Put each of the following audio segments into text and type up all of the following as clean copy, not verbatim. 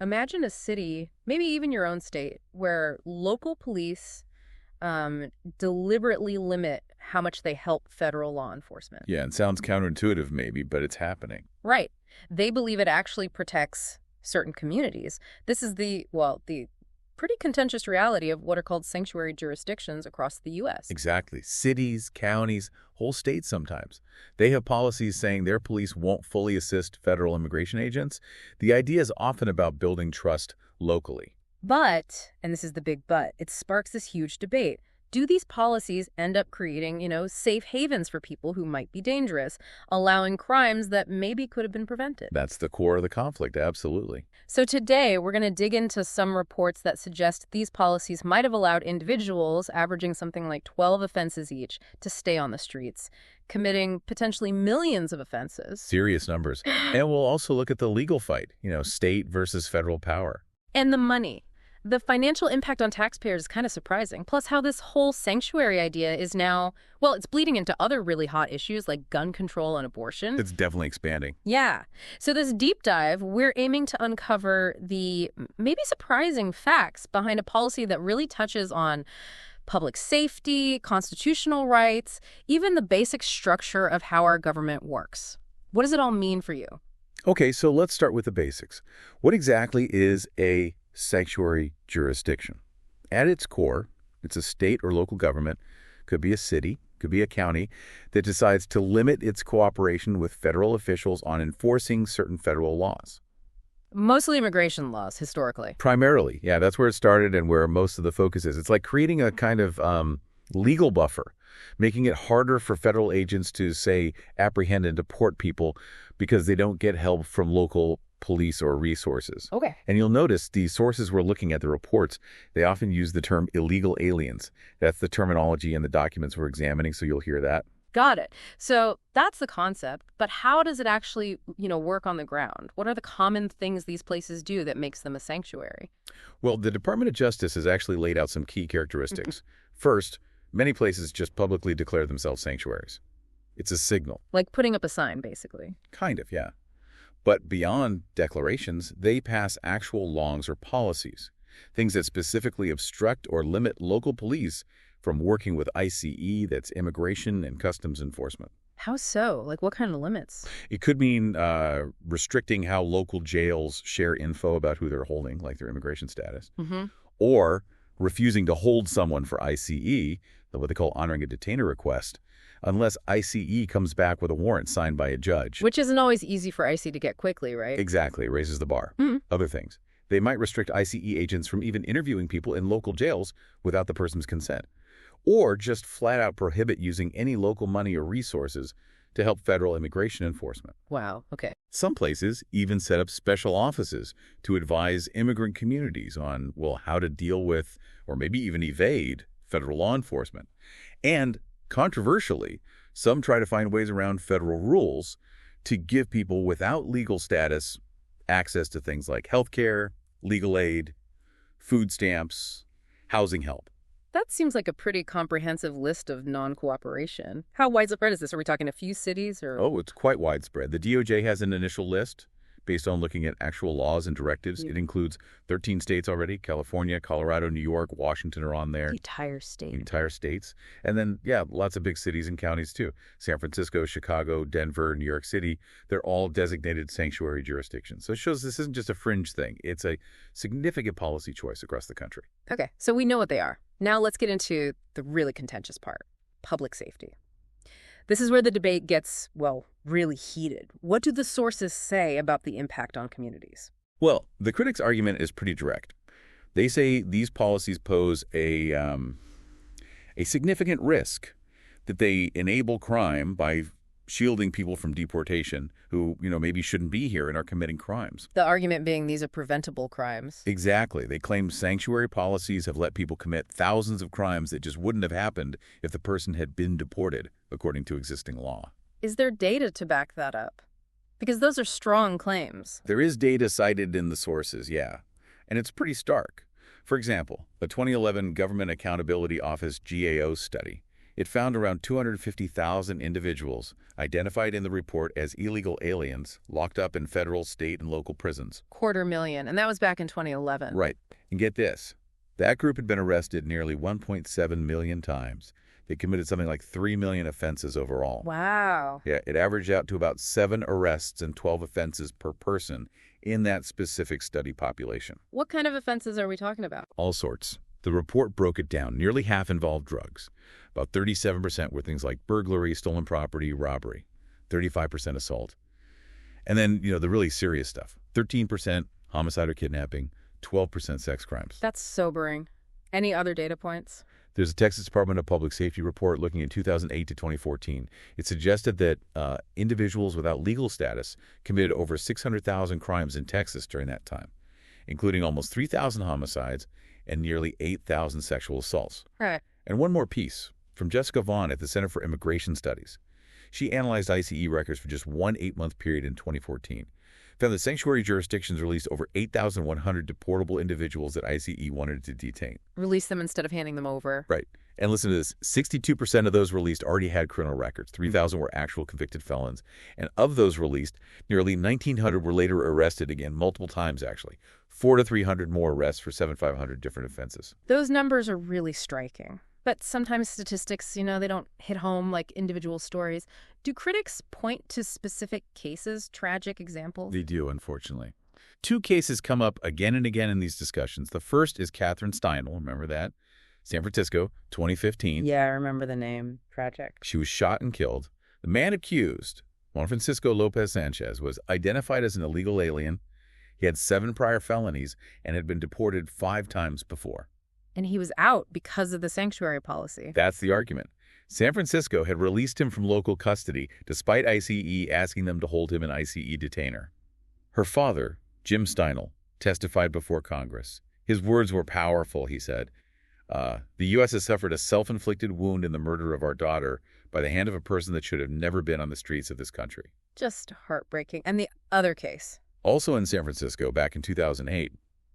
Imagine a city, maybe even your own state, where local police deliberately limit how much they help federal law enforcement. Yeah, it sounds counterintuitive maybe, but it's happening. Right. They believe it actually protects certain communities. This is the pretty contentious reality of what are called sanctuary jurisdictions across the U.S. Exactly. Cities, counties, whole states sometimes. They have policies saying their police won't fully assist federal immigration agents. The idea is often about building trust locally. But, and this is the big but, it sparks this huge debate. Do these policies end up creating, safe havens for people who might be dangerous, allowing crimes that maybe could have been prevented? That's the core of the conflict, absolutely. So today, we're going to dig into some reports that suggest these policies might have allowed individuals averaging something like 12 offenses each to stay on the streets, committing potentially millions of offenses. Serious numbers. And we'll also look at the legal fight, state versus federal power. And the money. The financial impact on taxpayers is kind of surprising. Plus how this whole sanctuary idea is now, well, it's bleeding into other really hot issues like gun control and abortion. It's definitely expanding. Yeah. So this deep dive, we're aiming to uncover the maybe surprising facts behind a policy that really touches on public safety, constitutional rights, even the basic structure of how our government works. What does it all mean for you? Okay, so let's start with the basics. What exactly is a sanctuary jurisdiction? At its core, it's a state or local government, could be a city, could be a county, that decides to limit its cooperation with federal officials on enforcing certain federal laws. Mostly immigration laws, historically. Primarily, yeah, that's where it started and where most of the focus is. It's like creating a kind of legal buffer, making it harder for federal agents to, say, apprehend and deport people because they don't get help from local police or resources. Okay. And you'll notice the sources we're looking at, the reports, they often use the term illegal aliens. That's the terminology in the documents we're examining, so you'll hear that. Got it. So that's the concept, but how does it actually, work on the ground? What are the common things these places do that makes them a sanctuary? Well, the Department of Justice has actually laid out some key characteristics. First, many places just publicly declare themselves sanctuaries. It's a signal. Like putting up a sign, basically. Kind of, yeah. But beyond declarations, they pass actual laws or policies, things that specifically obstruct or limit local police from working with ICE, that's Immigration and Customs Enforcement. How so? Like what kind of limits? It could mean restricting how local jails share info about who they're holding, like their immigration status, or refusing to hold someone for ICE, what they call honoring a detainer request, unless ICE comes back with a warrant signed by a judge. Which isn't always easy for ICE to get quickly, right? Exactly. It raises the bar. Other things. They might restrict ICE agents from even interviewing people in local jails without the person's consent. Or just flat out prohibit using any local money or resources to help federal immigration enforcement. Wow. Okay. Some places even set up special offices to advise immigrant communities on, well, how to deal with or maybe even evade federal law enforcement. And controversially, some try to find ways around federal rules to give people without legal status access to things like health care, legal aid, food stamps, housing help. That seems like a pretty comprehensive list of non-cooperation. How widespread is this? Are we talking a few cities or? Oh, it's quite widespread. The DOJ has an initial list based on looking at actual laws and directives. It includes 13 states already. California, Colorado, New York, Washington are on there. Entire state. Entire states. And then, yeah, lots of big cities and counties too. San Francisco, Chicago, Denver, New York City. They're all designated sanctuary jurisdictions. So it shows this isn't just a fringe thing. It's a significant policy choice across the country. Okay, so we know what they are. Now let's get into the really contentious part, public safety. This is where the debate gets, well, really heated. What do the sources say about the impact on communities? Well, the critics' argument is pretty direct. They say these policies pose a significant risk, that they enable crime by shielding people from deportation who, maybe shouldn't be here and are committing crimes. The argument being these are preventable crimes. Exactly. They claim sanctuary policies have let people commit thousands of crimes that just wouldn't have happened if the person had been deported, according to existing law. Is there data to back that up? Because those are strong claims. There is data cited in the sources, yeah. And it's pretty stark. For example, a 2011 Government Accountability Office GAO study It found around 250,000 individuals identified in the report as illegal aliens locked up in federal, state, and local prisons. 250,000, and that was back in 2011. Right. And get this. That group had been arrested nearly 1.7 million times. They committed something like 3 million offenses overall. Wow. Yeah, it averaged out to about 7 arrests and 12 offenses per person in that specific study population. What kind of offenses are we talking about? All sorts. The report broke it down. Nearly half involved drugs. About 37% were things like burglary, stolen property, robbery. 35% assault. And then, the really serious stuff. 13% homicide or kidnapping. 12% sex crimes. That's sobering. Any other data points? There's a Texas Department of Public Safety report looking at 2008 to 2014. It suggested that individuals without legal status committed over 600,000 crimes in Texas during that time, including almost 3,000 homicides and nearly 8,000 sexual assaults. Right. And one more piece from Jessica Vaughn at the Center for Immigration Studies. She analyzed ICE records for just one 8-month period in 2014. Found that sanctuary jurisdictions released over 8,100 deportable individuals that ICE wanted to detain. Release them instead of handing them over. Right. And listen to this. 62% of those released already had criminal records. 3,000 were actual convicted felons. And of those released, nearly 1,900 were later arrested again, multiple times actually. 400 to 300 more arrests for 7,500 different offenses. Those numbers are really striking. But sometimes statistics, they don't hit home like individual stories. Do critics point to specific cases, tragic examples? They do, unfortunately. 2 cases come up again and again in these discussions. The first is Kate Steinle, remember that? San Francisco, 2015. Yeah, I remember the name. Tragic. She was shot and killed. The man accused, Juan Francisco Lopez Sanchez, was identified as an illegal alien. He had 7 prior felonies and had been deported 5 times before. And he was out because of the sanctuary policy. That's the argument. San Francisco had released him from local custody, despite ICE asking them to hold him an ICE detainer. Her father, Jim Steinle, testified before Congress. His words were powerful, he said. The U.S. has suffered a self-inflicted wound in the murder of our daughter by the hand of a person that should have never been on the streets of this country. Just heartbreaking. And the other case? Also in San Francisco, back in 2008,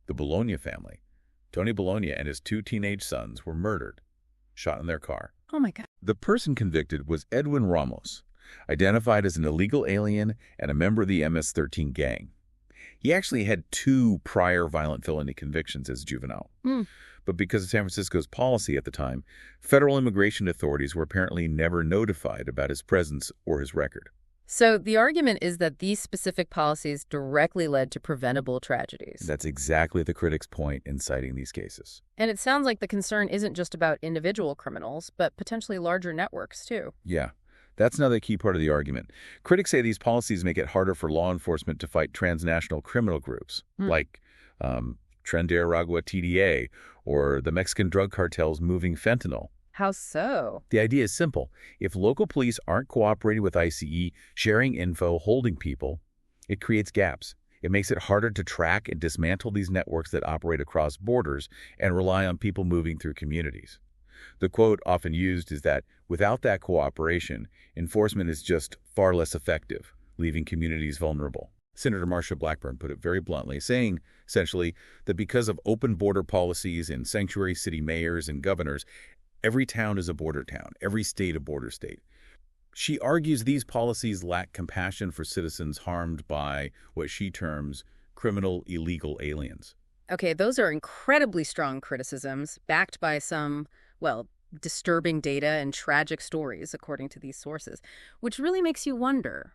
the Bologna family, Tony Bologna and his 2 teenage sons were murdered, shot in their car. Oh, my God. The person convicted was Edwin Ramos, identified as an illegal alien and a member of the MS-13 gang. He actually had 2 prior violent felony convictions as a juvenile. But because of San Francisco's policy at the time, federal immigration authorities were apparently never notified about his presence or his record. So the argument is that these specific policies directly led to preventable tragedies. That's exactly the critics' point in citing these cases. And it sounds like the concern isn't just about individual criminals, but potentially larger networks, too. Yeah, that's another key part of the argument. Critics say these policies make it harder for law enforcement to fight transnational criminal groups, like Tren de Aragua TDA or the Mexican drug cartels moving fentanyl. How so? The idea is simple. If local police aren't cooperating with ICE, sharing info, holding people, it creates gaps. It makes it harder to track and dismantle these networks that operate across borders and rely on people moving through communities. The quote often used is that without that cooperation, enforcement is just far less effective, leaving communities vulnerable. Senator Marsha Blackburn put it very bluntly, saying, essentially, that because of open border policies and sanctuary city mayors and governors, every town is a border town, every state a border state. She argues these policies lack compassion for citizens harmed by what she terms criminal illegal aliens. Okay, those are incredibly strong criticisms, backed by some, disturbing data and tragic stories, according to these sources, which really makes you wonder,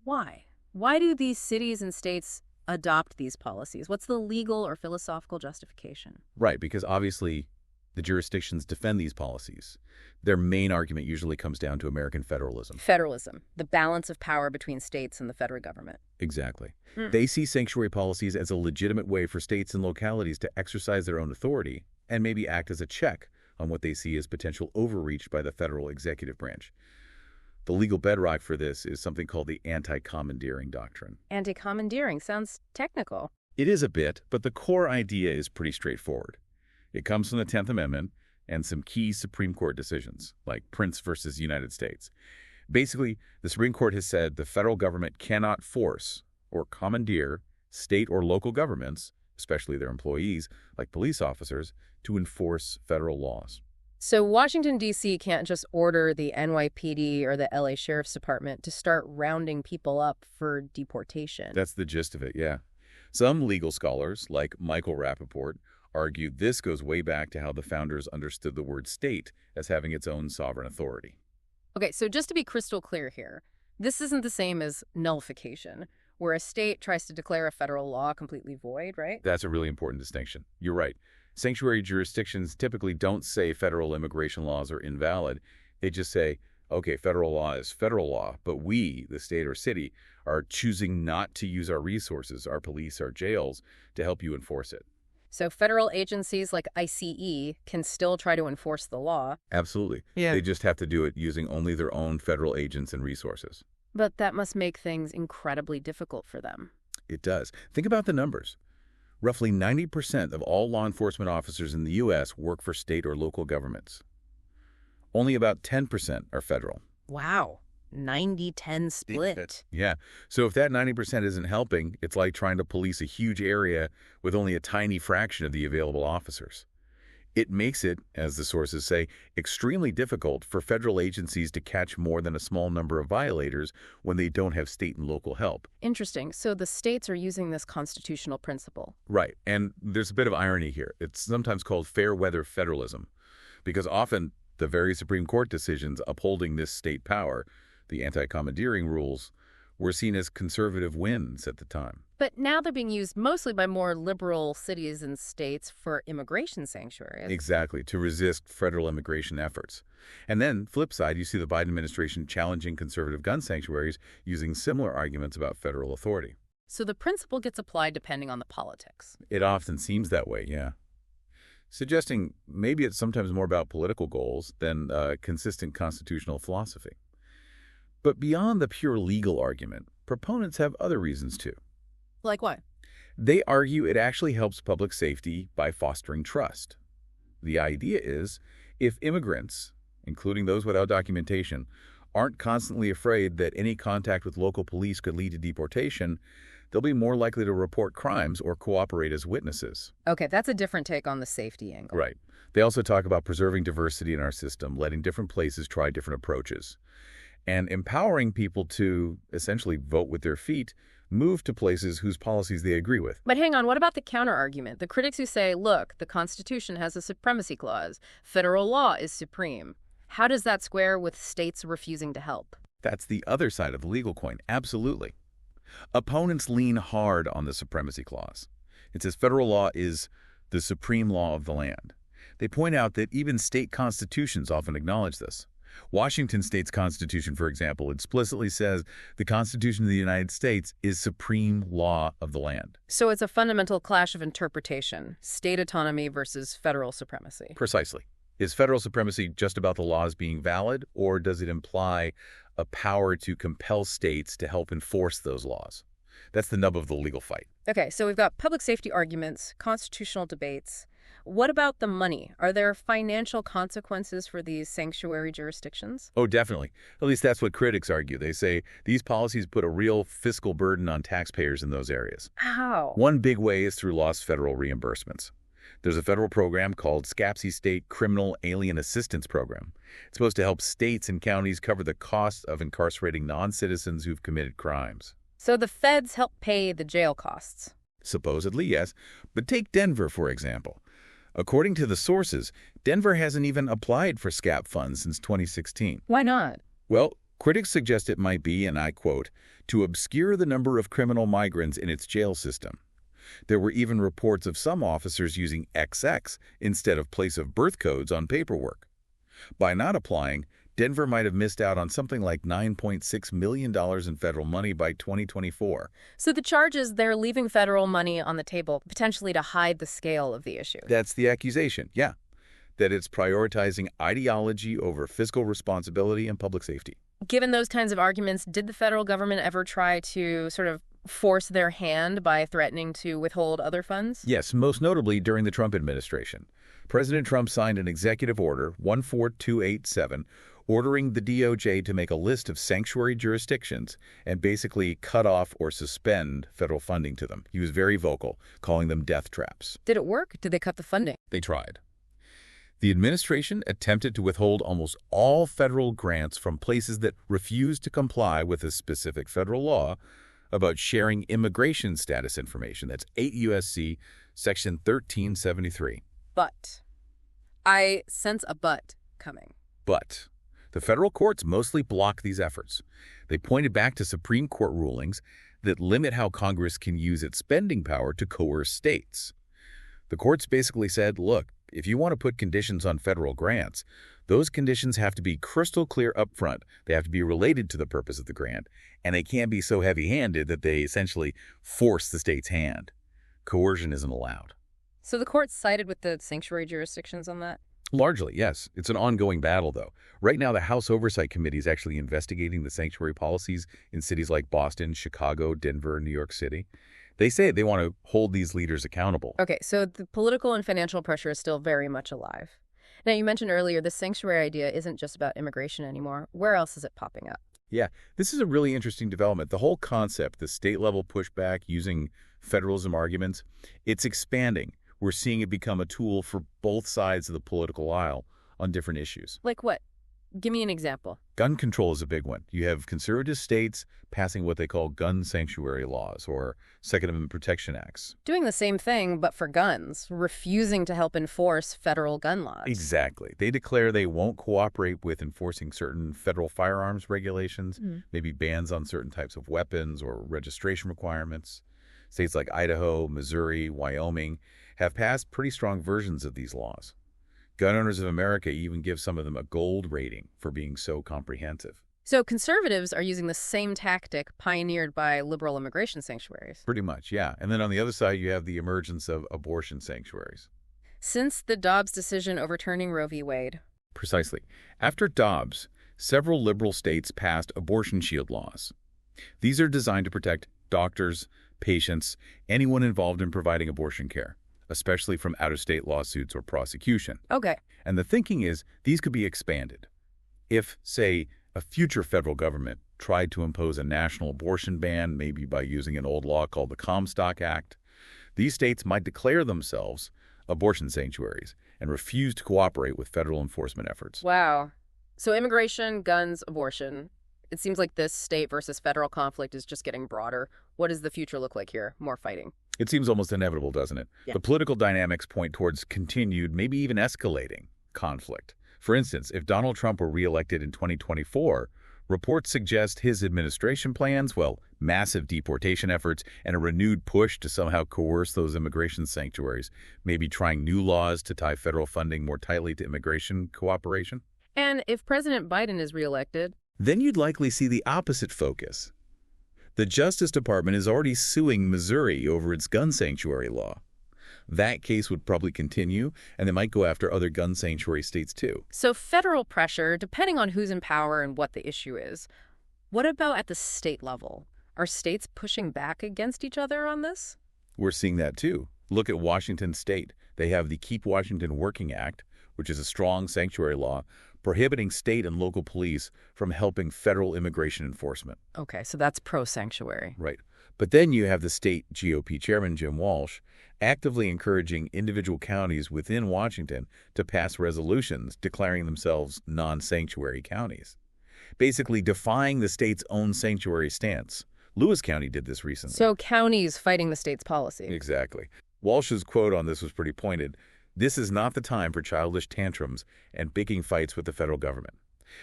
why? Why do these cities and states adopt these policies? What's the legal or philosophical justification? Right, because obviously the jurisdictions defend these policies. Their main argument usually comes down to American federalism. Federalism, the balance of power between states and the federal government. Exactly. They see sanctuary policies as a legitimate way for states and localities to exercise their own authority and maybe act as a check on what they see as potential overreach by the federal executive branch. The legal bedrock for this is something called the anti-commandeering doctrine. Anti-commandeering sounds technical. It is a bit, but the core idea is pretty straightforward. It comes from the 10th Amendment and some key Supreme Court decisions, like Prince versus United States. Basically, the Supreme Court has said the federal government cannot force or commandeer state or local governments, especially their employees, like police officers, to enforce federal laws. So Washington, D.C. can't just order the NYPD or the LA Sheriff's Department to start rounding people up for deportation. That's the gist of it, yeah. Some legal scholars, like Michael Rappaport, argue this goes way back to how the founders understood the word state as having its own sovereign authority. Okay, so just to be crystal clear here, this isn't the same as nullification, where a state tries to declare a federal law completely void, right? That's a really important distinction. You're right. Sanctuary jurisdictions typically don't say federal immigration laws are invalid. They just say, okay, federal law is federal law, but we, the state or city, are choosing not to use our resources, our police, our jails, to help you enforce it. So federal agencies like ICE can still try to enforce the law. Absolutely. Yeah. They just have to do it using only their own federal agents and resources. But that must make things incredibly difficult for them. It does. Think about the numbers. Roughly 90% of all law enforcement officers in the U.S. work for state or local governments. Only about 10% are federal. Wow. 90-10 split. Yeah. So if that 90% isn't helping, it's like trying to police a huge area with only a tiny fraction of the available officers. It makes it, as the sources say, extremely difficult for federal agencies to catch more than a small number of violators when they don't have state and local help. Interesting. So the states are using this constitutional principle. Right. And there's a bit of irony here. It's sometimes called fair weather federalism, because often the very Supreme Court decisions upholding this state power, the anti-commandeering rules, were seen as conservative wins at the time. But now they're being used mostly by more liberal cities and states for immigration sanctuaries. Exactly, to resist federal immigration efforts. And then, flip side, you see the Biden administration challenging conservative gun sanctuaries using similar arguments about federal authority. So the principle gets applied depending on the politics. It often seems that way, yeah. Suggesting maybe it's sometimes more about political goals than consistent constitutional philosophy. But beyond the pure legal argument, proponents have other reasons too. Like what? They argue it actually helps public safety by fostering trust. The idea is, if immigrants, including those without documentation, aren't constantly afraid that any contact with local police could lead to deportation, they'll be more likely to report crimes or cooperate as witnesses. Okay, that's a different take on the safety angle. Right. They also talk about preserving diversity in our system, letting different places try different approaches, and empowering people to essentially vote with their feet, move to places whose policies they agree with. But hang on, what about the counter-argument? The critics who say, look, the Constitution has a supremacy clause. Federal law is supreme. How does that square with states refusing to help? That's the other side of the legal coin, absolutely. Opponents lean hard on the supremacy clause. It says federal law is the supreme law of the land. They point out that even state constitutions often acknowledge this. Washington state's constitution, for example, explicitly says the Constitution of the United States is supreme law of the land. So it's a fundamental clash of interpretation, state autonomy versus federal supremacy. Precisely. Is federal supremacy just about the laws being valid, or does it imply a power to compel states to help enforce those laws? That's the nub of the legal fight. Okay, so we've got public safety arguments, constitutional debates. What about the money? Are there financial consequences for these sanctuary jurisdictions? Oh, definitely. At least that's what critics argue. They say these policies put a real fiscal burden on taxpayers in those areas. How? One big way is through lost federal reimbursements. There's a federal program called SCAPC State Criminal Alien Assistance Program. It's supposed to help states and counties cover the costs of incarcerating non-citizens who've committed crimes. So the feds help pay the jail costs? Supposedly, yes. But take Denver, for example. According to the sources, Denver hasn't even applied for SCAP funds since 2016. Why not? Well, critics suggest it might be, and I quote, to obscure the number of criminal migrants in its jail system. There were even reports of some officers using XX instead of place of birth codes on paperwork. By not applying, Denver might have missed out on something like $9.6 million in federal money by 2024. So the charge is they're leaving federal money on the table, potentially to hide the scale of the issue. That's the accusation, yeah. That it's prioritizing ideology over fiscal responsibility and public safety. Given those kinds of arguments, did the federal government ever try to sort of force their hand by threatening to withhold other funds? Yes, most notably during the Trump administration. President Trump signed an executive order, 14287, ordering the DOJ to make a list of sanctuary jurisdictions and basically cut off or suspend federal funding to them. He was very vocal, calling them death traps. Did it work? Did they cut the funding? They tried. The administration attempted to withhold almost all federal grants from places that refused to comply with a specific federal law about sharing immigration status information. That's 8 U.S.C. Section 1373. But I sense a but coming. But the federal courts mostly blocked these efforts. They pointed back to Supreme Court rulings that limit how Congress can use its spending power to coerce states. The courts basically said, look, if you want to put conditions on federal grants, those conditions have to be crystal clear up front. They have to be related to the purpose of the grant, and they can't be so heavy-handed that they essentially force the state's hand. Coercion isn't allowed. So the court sided with the sanctuary jurisdictions on that? Largely, yes. It's an ongoing battle, though. Right now, the House Oversight Committee is actually investigating the sanctuary policies in cities like Boston, Chicago, Denver, and New York City. They say they want to hold these leaders accountable. Okay, so the political and financial pressure is still very much alive. Now, you mentioned earlier the sanctuary idea isn't just about immigration anymore. Where else is it popping up? Yeah, this is a really interesting development. The whole concept, the state-level pushback using federalism arguments, it's expanding. We're seeing it become a tool for both sides of the political aisle on different issues. Like what? Give me an example. Gun control is a big one. You have conservative states passing what they call gun sanctuary laws or Second Amendment protection acts. Doing the same thing, but for guns, refusing to help enforce federal gun laws. Exactly. They declare they won't cooperate with enforcing certain federal firearms regulations, maybe bans on certain types of weapons or registration requirements. States like Idaho, Missouri, Wyoming have passed pretty strong versions of these laws. Gun Owners of America even give some of them a gold rating for being so comprehensive. So conservatives are using the same tactic pioneered by liberal immigration sanctuaries. Pretty much, yeah. And then on the other side, you have the emergence of abortion sanctuaries. Since the Dobbs decision overturning Roe v. Wade. Precisely. After Dobbs, several liberal states passed abortion shield laws. These are designed to protect doctors, patients, anyone involved in providing abortion care, especially from out-of-state lawsuits or prosecution. Okay. And the thinking is these could be expanded. If, say, a future federal government tried to impose a national abortion ban, maybe by using an old law called the Comstock Act, these states might declare themselves abortion sanctuaries and refuse to cooperate with federal enforcement efforts. Wow. So immigration, guns, abortion. It seems like this state versus federal conflict is just getting broader. What does the future look like here? More fighting? It seems almost inevitable, doesn't it? Yeah. The political dynamics point towards continued, maybe even escalating, conflict. For instance, if Donald Trump were reelected in 2024, reports suggest his administration plans, well, massive deportation efforts and a renewed push to somehow coerce those immigration sanctuaries, maybe trying new laws to tie federal funding more tightly to immigration cooperation. And if President Biden is reelected, then you'd likely see the opposite focus. The Justice Department is already suing Missouri over its gun sanctuary law. That case would probably continue, and they might go after other gun sanctuary states too. So federal pressure, depending on who's in power and what the issue is. What about at the state level? Are states pushing back against each other on this? We're seeing that too. Look at Washington State. They have the Keep Washington Working Act, which is a strong sanctuary law, prohibiting state and local police from helping federal immigration enforcement. Okay, so that's pro-sanctuary. Right. But then you have the state GOP chairman, Jim Walsh, actively encouraging individual counties within Washington to pass resolutions declaring themselves non-sanctuary counties, basically defying the state's own sanctuary stance. Lewis County did this recently. So counties fighting the state's policy. Exactly. Walsh's quote on this was pretty pointed. This is not the time for childish tantrums and picking fights with the federal government.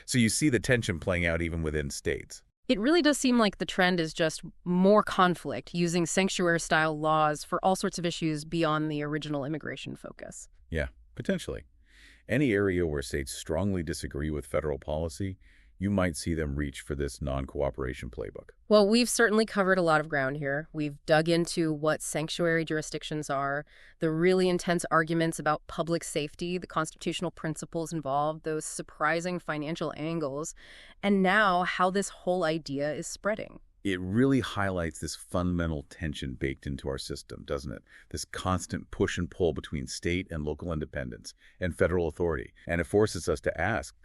So you see the tension playing out even within states. It really does seem like the trend is just more conflict, using sanctuary-style laws for all sorts of issues beyond the original immigration focus. Yeah, potentially. Any area where states strongly disagree with federal policy, you might see them reach for this non-cooperation playbook. Well, we've certainly covered a lot of ground here. We've dug into what sanctuary jurisdictions are, the really intense arguments about public safety, the constitutional principles involved, those surprising financial angles, and now how this whole idea is spreading. It really highlights this fundamental tension baked into our system, doesn't it? This constant push and pull between state and local independence and federal authority. And it forces us to ask,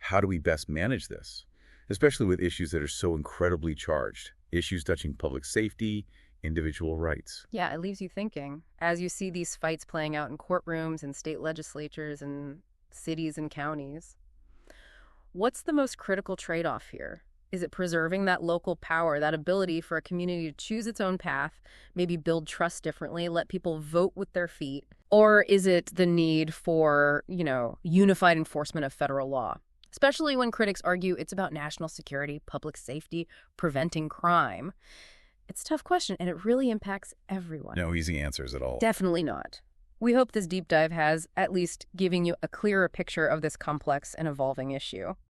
how do we best manage this? Especially with issues that are so incredibly charged. Issues touching public safety, individual rights. Yeah, it leaves you thinking. As you see these fights playing out in courtrooms and state legislatures and cities and counties, what's the most critical trade-off here? Is it preserving that local power, that ability for a community to choose its own path, maybe build trust differently, let people vote with their feet? Or is it the need for, unified enforcement of federal law? Especially when critics argue it's about national security, public safety, preventing crime. It's a tough question, and it really impacts everyone. No easy answers at all. Definitely not. We hope this deep dive has at least given you a clearer picture of this complex and evolving issue.